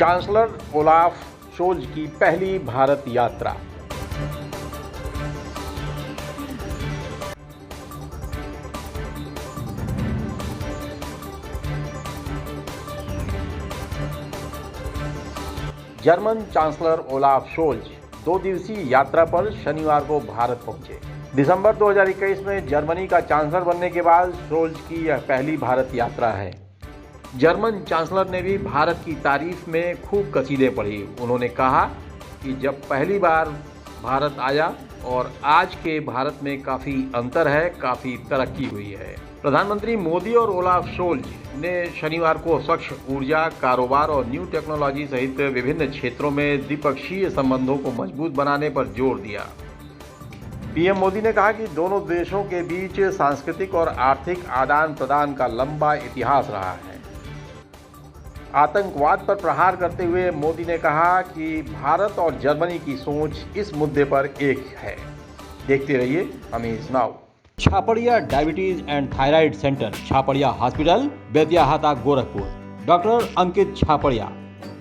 Chancellor Olaf Scholz की पहली भारत यात्रा। जर्मन चांसलर ओलाफ शोल्ज 2 दिवसीय यात्रा पर शनिवार को भारत पहुंचे। दिसंबर 2021 में जर्मनी का चांसलर बनने के बाद शोल्ज की यह पहली भारत यात्रा है। जर्मन चांसलर ने भी भारत की तारीफ में खूब कसीदे पढ़ी। उन्होंने कहा कि जब पहली बार भारत आया और आज के भारत में काफ़ी अंतर है, काफ़ी तरक्की हुई है। प्रधानमंत्री मोदी और ओलाफ शोल्ज ने शनिवार को स्वच्छ ऊर्जा, कारोबार और न्यू टेक्नोलॉजी सहित विभिन्न क्षेत्रों में द्विपक्षीय संबंधों को मजबूत बनाने पर जोर दिया। पीएम मोदी ने कहा कि दोनों देशों के बीच सांस्कृतिक और आर्थिक आदान प्रदान का लंबा इतिहास रहा है। आतंकवाद पर प्रहार करते हुए मोदी ने कहा कि भारत और जर्मनी की सोच इस मुद्दे पर एक है। देखते रहिए हमीज नाउ। Chhaparia diabetes and thyroid centre, Chhaparia hospital, Betiahata, Gorakhpur. Doctor Ankit Chhaparia,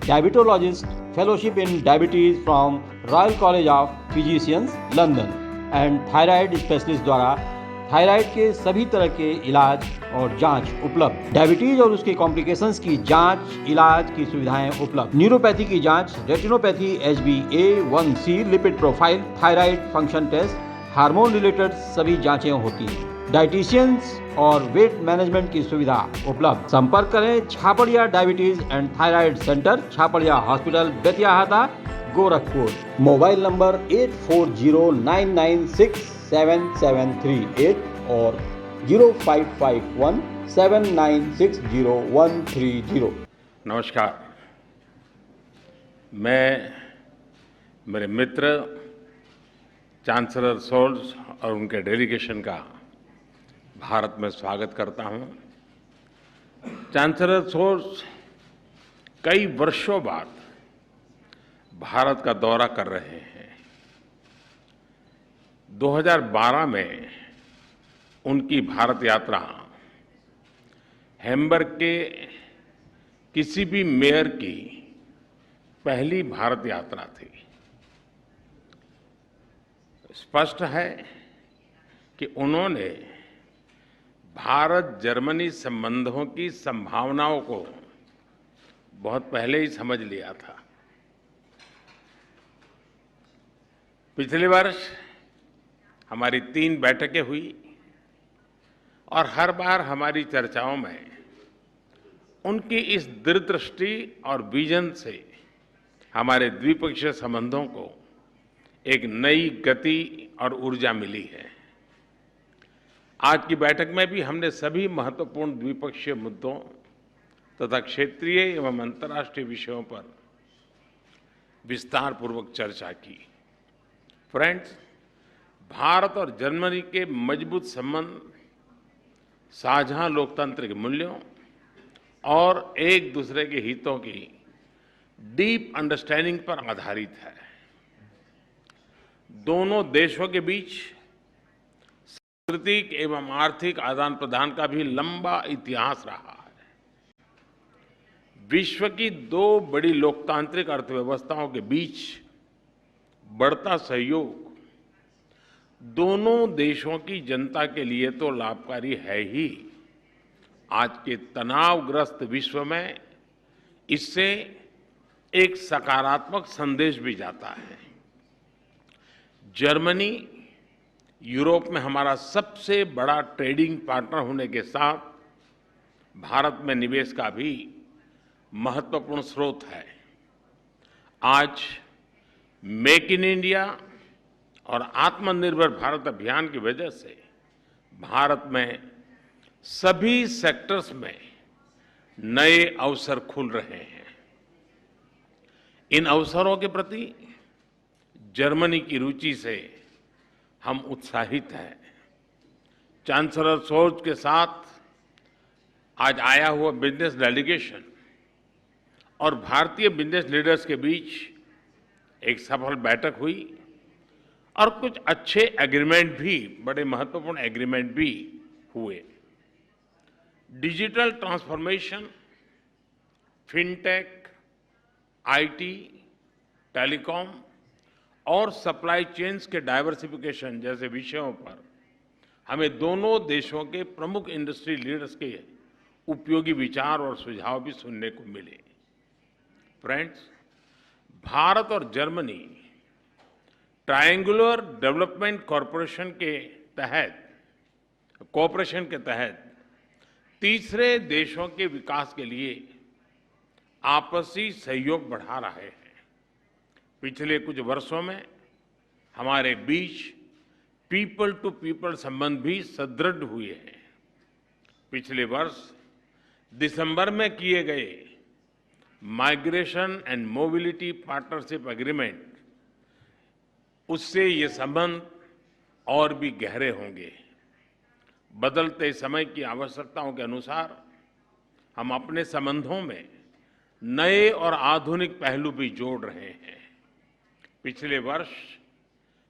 diabetologist, fellowship in diabetes from royal college of physicians, London and thyroid specialist द्वारा थायराइड के सभी तरह के इलाज और जांच उपलब्ध। डायबिटीज और उसके कॉम्प्लिकेशंस की जांच, इलाज की सुविधाएं उपलब्ध। न्यूरोपैथी की जांच, retinopathy, HbA1c, lipid profile, thyroid function test, hormone related सभी जांचें होती हैं। डाइटिशियंस और वेट मैनेजमेंट की सुविधा उपलब्ध। संपर्क करें Chhaparia diabetes and thyroid centre, Chhaparia hospital, Betiahata, Gorakhpur. Mobile number 8409967738 और 05517960 नमस्कार। मैं मेरे मित्र चांसलर शोल्ज और उनके डेलीगेशन का भारत में स्वागत करता हूं। चांसलर शोल्ज कई वर्षों बाद भारत का दौरा कर रहे हैं। 2012 में उनकी भारत यात्रा हैम्बर्ग के किसी भी मेयर की पहली भारत यात्रा थी। स्पष्ट है कि उन्होंने भारत जर्मनी संबंधों की संभावनाओं को बहुत पहले ही समझ लिया था। पिछले वर्ष हमारी 3 बैठकें हुई और हर बार हमारी चर्चाओं में उनकी इस दूरदृष्टि और विजन से हमारे द्विपक्षीय संबंधों को एक नई गति और ऊर्जा मिली है। आज की बैठक में भी हमने सभी महत्वपूर्ण द्विपक्षीय मुद्दों तथा क्षेत्रीय एवं अंतर्राष्ट्रीय विषयों पर विस्तार पूर्वक चर्चा की। फ्रेंड्स, भारत और जर्मनी के मजबूत संबंध साझा लोकतांत्रिक मूल्यों और एक दूसरे के हितों की डीप अंडरस्टैंडिंग पर आधारित है। दोनों देशों के बीच सांस्कृतिक एवं आर्थिक आदान प्रदान का भी लंबा इतिहास रहा है। विश्व की 2 बड़ी लोकतांत्रिक अर्थव्यवस्थाओं के बीच बढ़ता सहयोग दोनों देशों की जनता के लिए तो लाभकारी है ही, आज के तनावग्रस्त विश्व में इससे एक सकारात्मक संदेश भी जाता है। जर्मनी यूरोप में हमारा सबसे बड़ा ट्रेडिंग पार्टनर होने के साथ भारत में निवेश का भी महत्वपूर्ण स्रोत है। आज मेक इन इंडिया और आत्मनिर्भर भारत अभियान की वजह से भारत में सभी सेक्टर्स में नए अवसर खुल रहे हैं। इन अवसरों के प्रति जर्मनी की रुचि से हम उत्साहित हैं। चांसलर शोल्ज के साथ आज आया हुआ बिजनेस डेलीगेशन और भारतीय बिजनेस लीडर्स के बीच एक सफल बैठक हुई और कुछ अच्छे एग्रीमेंट भी, बड़े महत्वपूर्ण एग्रीमेंट भी हुए। Digital transformation, fintech, IT, telecom और सप्लाई चेन्स के डाइवर्सिफिकेशन जैसे विषयों पर हमें दोनों देशों के प्रमुख इंडस्ट्री लीडर्स के उपयोगी विचार और सुझाव भी सुनने को मिले। फ्रेंड्स, भारत और जर्मनी ट्रायंगुलर डेवलपमेंट कॉरपोरेशन के तहत तीसरे देशों के विकास के लिए आपसी सहयोग बढ़ा रहे हैं। पिछले कुछ वर्षों में हमारे बीच पीपल टू पीपल संबंध भी सुदृढ़ हुए हैं। पिछले वर्ष दिसंबर में किए गए migration and mobility partnership agreement, उससे ये संबंध और भी गहरे होंगे। बदलते समय की आवश्यकताओं के अनुसार हम अपने संबंधों में नए और आधुनिक पहलू भी जोड़ रहे हैं। पिछले वर्ष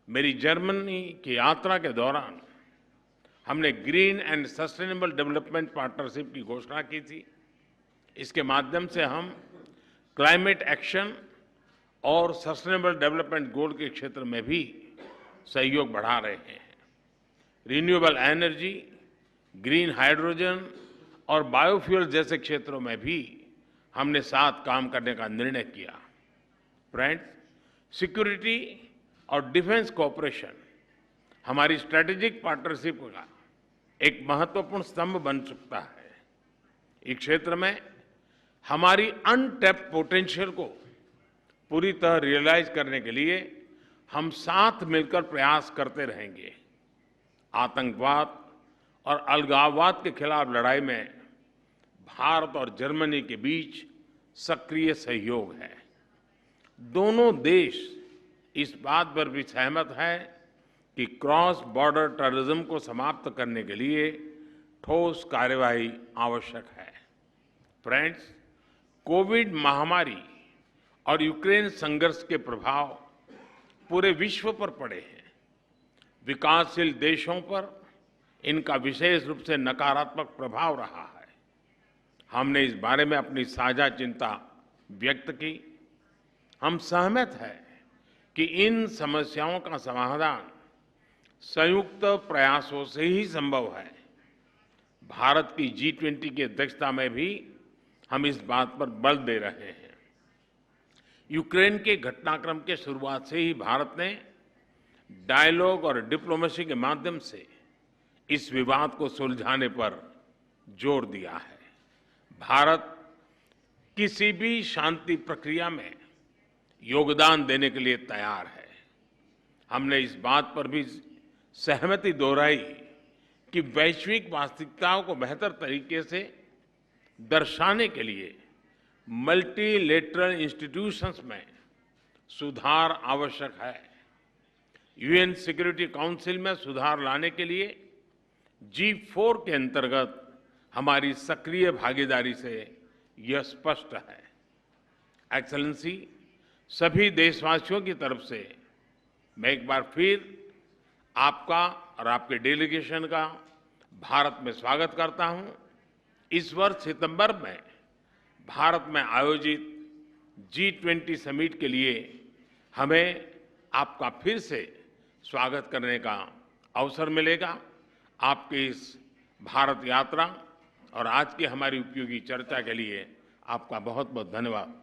मेरी जर्मनी की यात्रा के दौरान हमने green and sustainable development partnership की घोषणा की थी। इसके माध्यम से हम क्लाइमेट एक्शन और सस्टेनेबल डेवलपमेंट गोल के क्षेत्र में भी सहयोग बढ़ा रहे हैं। रिन्यूएबल एनर्जी, ग्रीन हाइड्रोजन और बायोफ्यूल जैसे क्षेत्रों में भी हमने साथ काम करने का निर्णय किया। फ्रेंड्स, सिक्योरिटी और डिफेंस कोऑपरेशन हमारी स्ट्रेटेजिक पार्टनरशिप का एक महत्वपूर्ण स्तंभ बन सकता है। इस क्षेत्र में हमारी अनटैप्ड पोटेंशियल को पूरी तरह रियलाइज करने के लिए हम साथ मिलकर प्रयास करते रहेंगे। आतंकवाद और अलगाववाद के खिलाफ लड़ाई में भारत और जर्मनी के बीच सक्रिय सहयोग है। दोनों देश इस बात पर भी सहमत है कि क्रॉस बॉर्डर टेररिज्म को समाप्त करने के लिए ठोस कार्यवाही आवश्यक है। फ्रेंड्स, कोविड महामारी और यूक्रेन संघर्ष के प्रभाव पूरे विश्व पर पड़े हैं। विकासशील देशों पर इनका विशेष रूप से नकारात्मक प्रभाव रहा है। हमने इस बारे में अपनी साझा चिंता व्यक्त की। हम सहमत हैं कि इन समस्याओं का समाधान संयुक्त प्रयासों से ही संभव है। भारत की G20 की अध्यक्षता में भी हम इस बात पर बल दे रहे हैं। यूक्रेन के घटनाक्रम के शुरुआत से ही भारत ने डायलॉग और डिप्लोमेसी के माध्यम से इस विवाद को सुलझाने पर जोर दिया है। भारत किसी भी शांति प्रक्रिया में योगदान देने के लिए तैयार है। हमने इस बात पर भी सहमति दोहराई कि वैश्विक वास्तविकताओं को बेहतर तरीके से दर्शाने के लिए मल्टीलेटरल इंस्टीट्यूशंस में सुधार आवश्यक है। यूएन सिक्योरिटी काउंसिल में सुधार लाने के लिए G4 के अंतर्गत हमारी सक्रिय भागीदारी से यह स्पष्ट है। एक्सेलेंसी, सभी देशवासियों की तरफ से मैं एक बार फिर आपका और आपके डेलीगेशन का भारत में स्वागत करता हूं। इस वर्ष सितंबर में भारत में आयोजित G20 समिट के लिए हमें आपका फिर से स्वागत करने का अवसर मिलेगा। आपकी इस भारत यात्रा और आज की हमारी उपयोगी चर्चा के लिए आपका बहुत बहुत धन्यवाद।